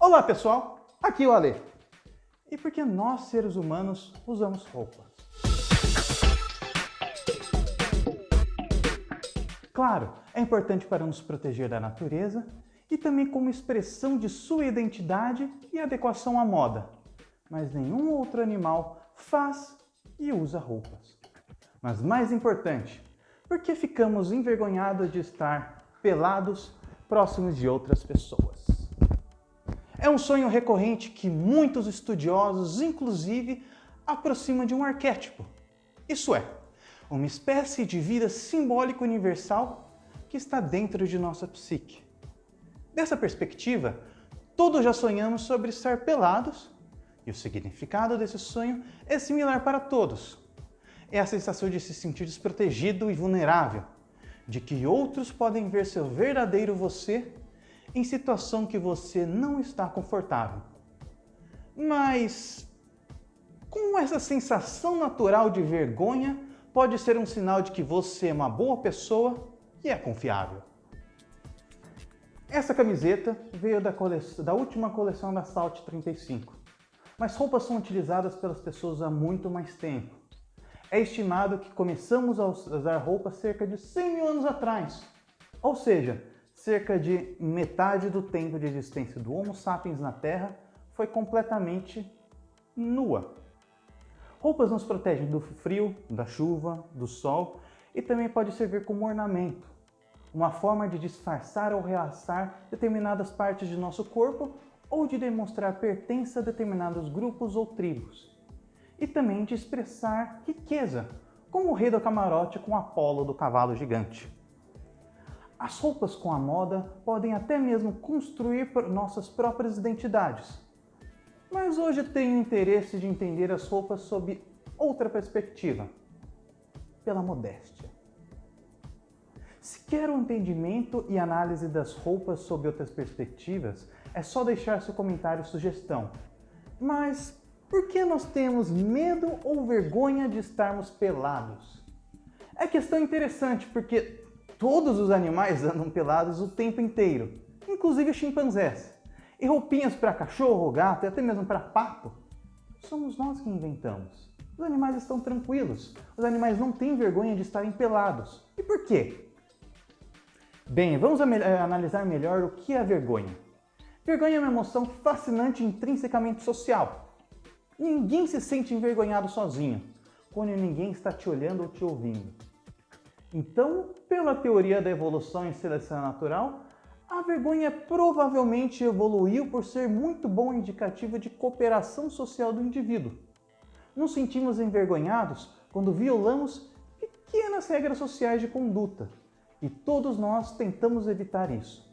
Olá pessoal, aqui é o Ale. E por que nós seres humanos usamos roupas? Claro, é importante para nos proteger da natureza e também como expressão de sua identidade e adequação à moda. Mas nenhum outro animal faz e usa roupas. Mas mais importante, por que ficamos envergonhados de estar pelados próximos de outras pessoas? É um sonho recorrente que muitos estudiosos, inclusive, aproximam de um arquétipo. Isso é, uma espécie de vida simbólica universal que está dentro de nossa psique. Dessa perspectiva, todos já sonhamos sobre estar pelados, e o significado desse sonho é similar para todos. É a sensação de se sentir desprotegido e vulnerável, de que outros podem ver seu verdadeiro você em situação que você não está confortável. Mas como essa sensação natural de vergonha pode ser um sinal de que você é uma boa pessoa e é confiável? Essa camiseta veio da última coleção da Salt 35, mas roupas são utilizadas pelas pessoas há muito mais tempo. É estimado que começamos a usar roupas cerca de 100 mil anos atrás, ou seja, cerca de metade do tempo de existência do Homo sapiens na Terra foi completamente nua. Roupas nos protegem do frio, da chuva, do sol e também pode servir como ornamento, uma forma de disfarçar ou realçar determinadas partes de nosso corpo ou de demonstrar pertença a determinados grupos ou tribos. E também de expressar riqueza, como o rei do camarote com Apolo do cavalo gigante. As roupas com a moda podem até mesmo construir nossas próprias identidades. Mas hoje tenho interesse de entender as roupas sob outra perspectiva, pela modéstia. Se quer um entendimento e análise das roupas sob outras perspectivas, é só deixar seu comentário e sugestão. Mas por que nós temos medo ou vergonha de estarmos pelados? É questão interessante porque todos os animais andam pelados o tempo inteiro, inclusive os chimpanzés. E roupinhas para cachorro, gato e até mesmo para pato, somos nós que inventamos. Os animais estão tranquilos, os animais não têm vergonha de estarem pelados. E por quê? Bem, vamos analisar melhor o que é a vergonha. Vergonha é uma emoção fascinante e intrinsecamente social. Ninguém se sente envergonhado sozinho, quando ninguém está te olhando ou te ouvindo. Então, pela teoria da evolução e seleção natural, a vergonha provavelmente evoluiu por ser muito bom indicativo de cooperação social do indivíduo. Nos sentimos envergonhados quando violamos pequenas regras sociais de conduta, e todos nós tentamos evitar isso.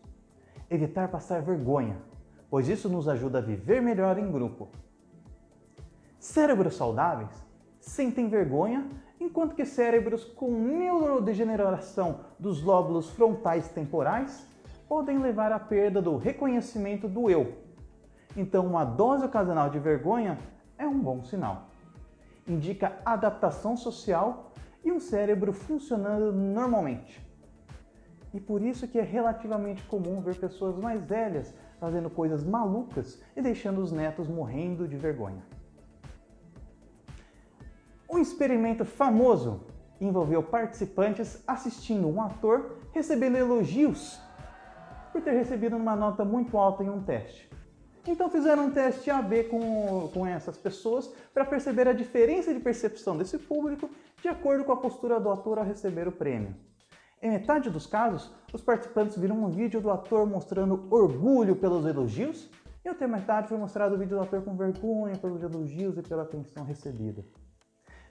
Evitar passar vergonha, pois isso nos ajuda a viver melhor em grupo. Cérebros saudáveis sentem vergonha, enquanto que cérebros com neurodegeneração dos lóbulos frontais temporais podem levar à perda do reconhecimento do eu. Então, uma dose ocasional de vergonha é um bom sinal. Indica adaptação social e um cérebro funcionando normalmente. E por isso que é relativamente comum ver pessoas mais velhas fazendo coisas malucas e deixando os netos morrendo de vergonha. Um experimento famoso envolveu participantes assistindo um ator recebendo elogios por ter recebido uma nota muito alta em um teste. Então fizeram um teste AB com essas pessoas para perceber a diferença de percepção desse público de acordo com a postura do ator ao receber o prêmio. Em metade dos casos, os participantes viram um vídeo do ator mostrando orgulho pelos elogios e a outra metade foi mostrado o vídeo do ator com vergonha pelos elogios e pela atenção recebida.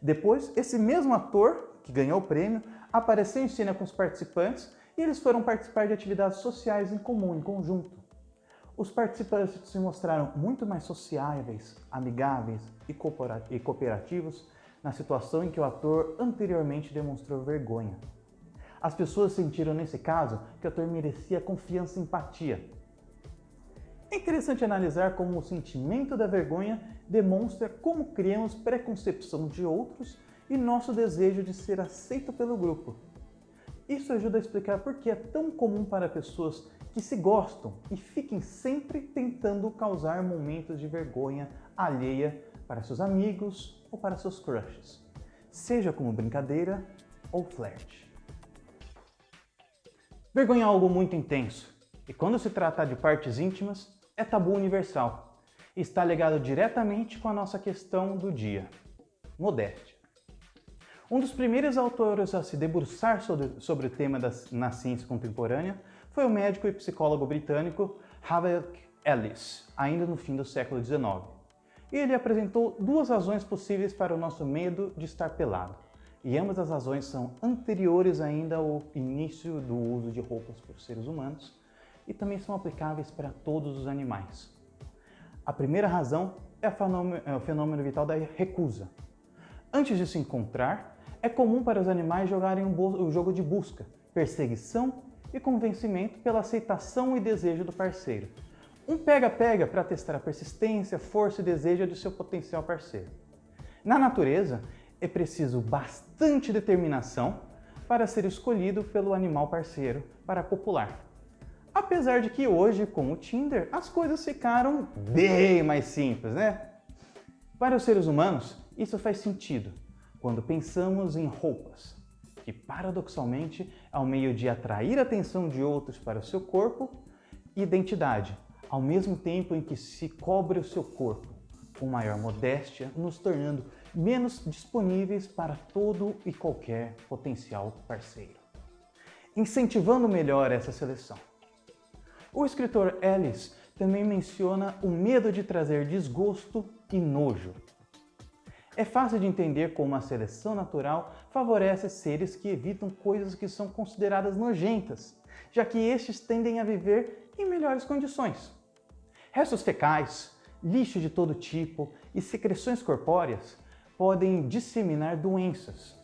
Depois, esse mesmo ator, que ganhou o prêmio, apareceu em cena com os participantes e eles foram participar de atividades sociais em comum, em conjunto. Os participantes se mostraram muito mais sociáveis, amigáveis e cooperativos na situação em que o ator anteriormente demonstrou vergonha. As pessoas sentiram nesse caso que o ator merecia confiança e empatia. É interessante analisar como o sentimento da vergonha demonstra como criamos preconcepção de outros e nosso desejo de ser aceito pelo grupo. Isso ajuda a explicar por que é tão comum para pessoas que se gostam e fiquem sempre tentando causar momentos de vergonha alheia para seus amigos ou para seus crushes, seja como brincadeira ou flerte. Vergonha é algo muito intenso e quando se trata de partes íntimas, é tabu universal e está ligado diretamente com a nossa questão do dia, modéstia. Um dos primeiros autores a se debruçar sobre o tema na ciência contemporânea foi o médico e psicólogo britânico Havelock Ellis, ainda no fim do século XIX. E ele apresentou duas razões possíveis para o nosso medo de estar pelado. E ambas as razões são anteriores ainda ao início do uso de roupas por seres humanos e também são aplicáveis para todos os animais. A primeira razão é o fenômeno vital da recusa. Antes de se encontrar, é comum para os animais jogarem o jogo de busca, perseguição e convencimento pela aceitação e desejo do parceiro. Um pega-pega para testar a persistência, força e desejo de seu potencial parceiro. Na natureza, é preciso bastante determinação para ser escolhido pelo animal parceiro para copular. Apesar de que hoje, com o Tinder, as coisas ficaram bem mais simples, né? Para os seres humanos, isso faz sentido quando pensamos em roupas, que paradoxalmente é um meio de atrair a atenção de outros para o seu corpo e identidade, ao mesmo tempo em que se cobre o seu corpo com maior modéstia, nos tornando menos disponíveis para todo e qualquer potencial parceiro, incentivando melhor essa seleção. O escritor Ellis também menciona o medo de trazer desgosto e nojo. É fácil de entender como a seleção natural favorece seres que evitam coisas que são consideradas nojentas, já que estes tendem a viver em melhores condições. Restos fecais, lixo de todo tipo e secreções corpóreas podem disseminar doenças.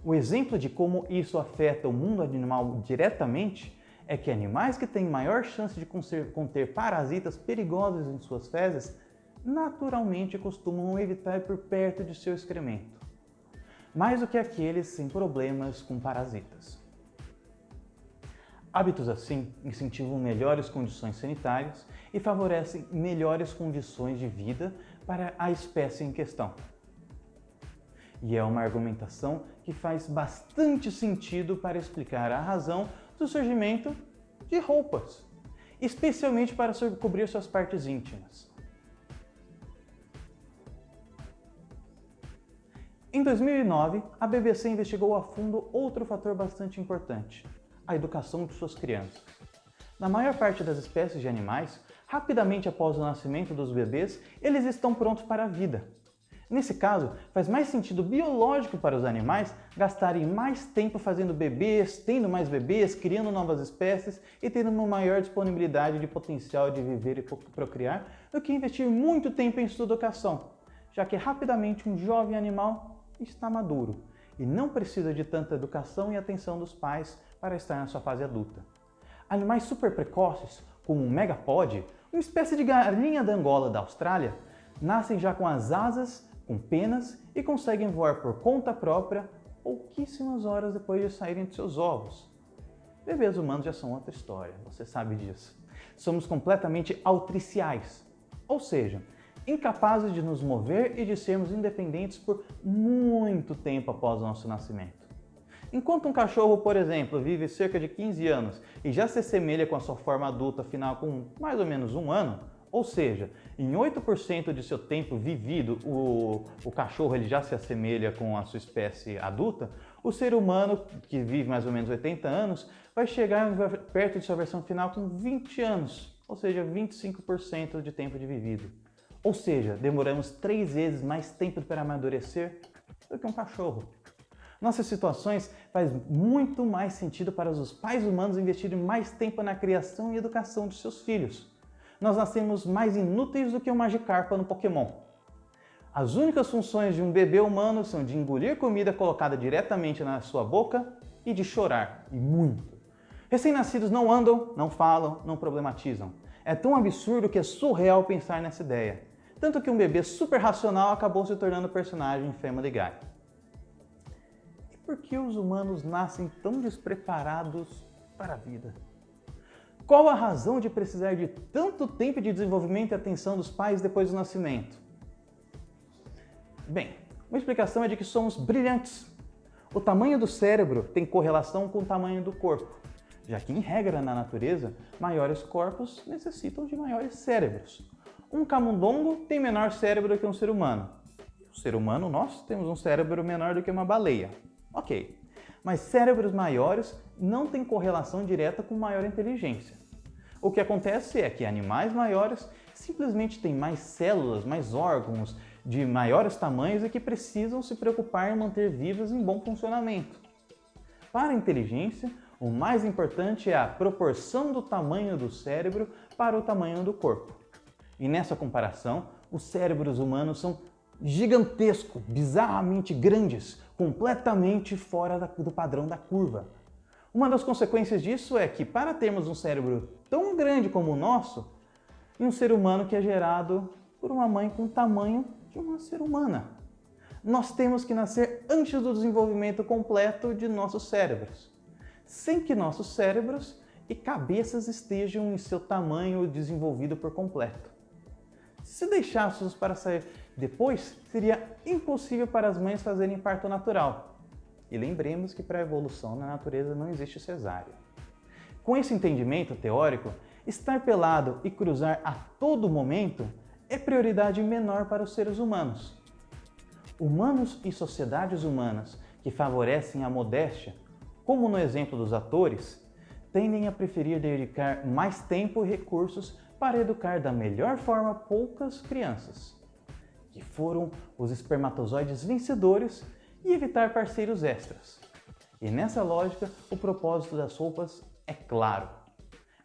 O exemplo de como isso afeta o mundo animal diretamente é que animais que têm maior chance de conter parasitas perigosos em suas fezes naturalmente costumam evitar por perto de seu excremento, mais do que aqueles sem problemas com parasitas. Hábitos assim incentivam melhores condições sanitárias e favorecem melhores condições de vida para a espécie em questão. E é uma argumentação que faz bastante sentido para explicar a razão do surgimento de roupas, especialmente para cobrir suas partes íntimas. Em 2009, a BBC investigou a fundo outro fator bastante importante: a educação de suas crianças. Na maior parte das espécies de animais, rapidamente após o nascimento dos bebês, eles estão prontos para a vida. Nesse caso, faz mais sentido biológico para os animais gastarem mais tempo fazendo bebês, tendo mais bebês, criando novas espécies e tendo uma maior disponibilidade de potencial de viver e procriar do que investir muito tempo em sua educação, já que rapidamente um jovem animal está maduro e não precisa de tanta educação e atenção dos pais para estar na sua fase adulta. Animais super precoces, como o megapode, uma espécie de galinha da Angola da Austrália, nascem já com as asas, com penas e conseguem voar por conta própria pouquíssimas horas depois de saírem de seus ovos. Bebês humanos já são outra história, você sabe disso. Somos completamente autriciais, ou seja, incapazes de nos mover e de sermos independentes por muito tempo após o nosso nascimento. Enquanto um cachorro, por exemplo, vive cerca de 15 anos e já se assemelha com a sua forma adulta final com mais ou menos um ano, ou seja, em 8% de seu tempo vivido, o cachorro ele já se assemelha com a sua espécie adulta, o ser humano, que vive mais ou menos 80 anos, vai chegar perto de sua versão final com 20 anos, ou seja, 25% de tempo de vivido. Ou seja, demoramos 3 vezes mais tempo para amadurecer do que um cachorro. Nossas situações faz muito mais sentido para os pais humanos investirem mais tempo na criação e educação de seus filhos. Nós nascemos mais inúteis do que o Magikarpa no Pokémon. As únicas funções de um bebê humano são de engolir comida colocada diretamente na sua boca e de chorar, e muito. Recém-nascidos não andam, não falam, não problematizam. É tão absurdo que é surreal pensar nessa ideia. Tanto que um bebê super racional acabou se tornando personagem em Family Guy. E por que os humanos nascem tão despreparados para a vida? qual a razão de precisar de tanto tempo de desenvolvimento e atenção dos pais depois do nascimento? Bem, uma explicação é de que somos brilhantes. O tamanho do cérebro tem correlação com o tamanho do corpo, já que, em regra, na natureza, maiores corpos necessitam de maiores cérebros. Um camundongo tem menor cérebro que um ser humano. O ser humano, nós, temos um cérebro menor do que uma baleia. Ok, mas cérebros maiores não têm correlação direta com maior inteligência. O que acontece é que animais maiores simplesmente têm mais células, mais órgãos de maiores tamanhos e que precisam se preocupar em manter vivas em bom funcionamento. Para a inteligência, o mais importante é a proporção do tamanho do cérebro para o tamanho do corpo. E nessa comparação, os cérebros humanos são gigantescos, bizarramente grandes, completamente fora do padrão da curva. Uma das consequências disso é que, para termos um cérebro tão grande como o nosso, e um ser humano que é gerado por uma mãe com o tamanho de uma ser humana, nós temos que nascer antes do desenvolvimento completo de nossos cérebros, sem que nossos cérebros e cabeças estejam em seu tamanho desenvolvido por completo. Se deixássemos para sair depois, seria impossível para as mães fazerem parto natural. E lembremos que para a evolução na natureza não existe cesárea. Com esse entendimento teórico, estar pelado e cruzar a todo momento é prioridade menor para os seres humanos. Humanos e sociedades humanas que favorecem a modéstia, como no exemplo dos atores, tendem a preferir dedicar mais tempo e recursos para educar da melhor forma poucas crianças, que foram os espermatozoides vencedores, e evitar parceiros extras. E nessa lógica, o propósito das roupas é claro.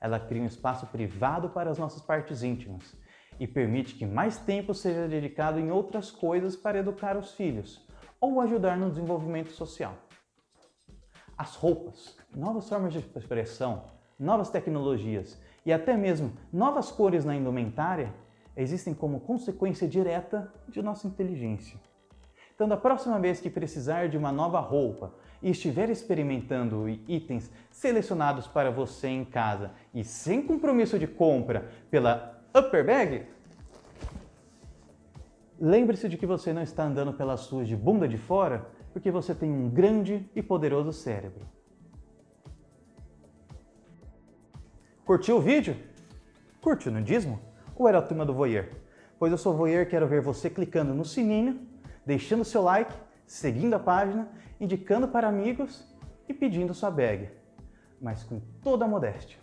Ela cria um espaço privado para as nossas partes íntimas e permite que mais tempo seja dedicado em outras coisas para educar os filhos ou ajudar no desenvolvimento social. As roupas, novas formas de expressão, novas tecnologias e até mesmo novas cores na indumentária existem como consequência direta de nossa inteligência. Então, da próxima vez que precisar de uma nova roupa e estiver experimentando itens selecionados para você em casa e sem compromisso de compra pela Upper Bag, lembre-se de que você não está andando pelas ruas de bunda de fora porque você tem um grande e poderoso cérebro. Curtiu o vídeo? Curte o nudismo? Ou era a turma do voyeur? Pois eu sou voyeur e quero ver você clicando no sininho, deixando seu like, seguindo a página, indicando para amigos e pedindo sua bag, mas com toda a modéstia.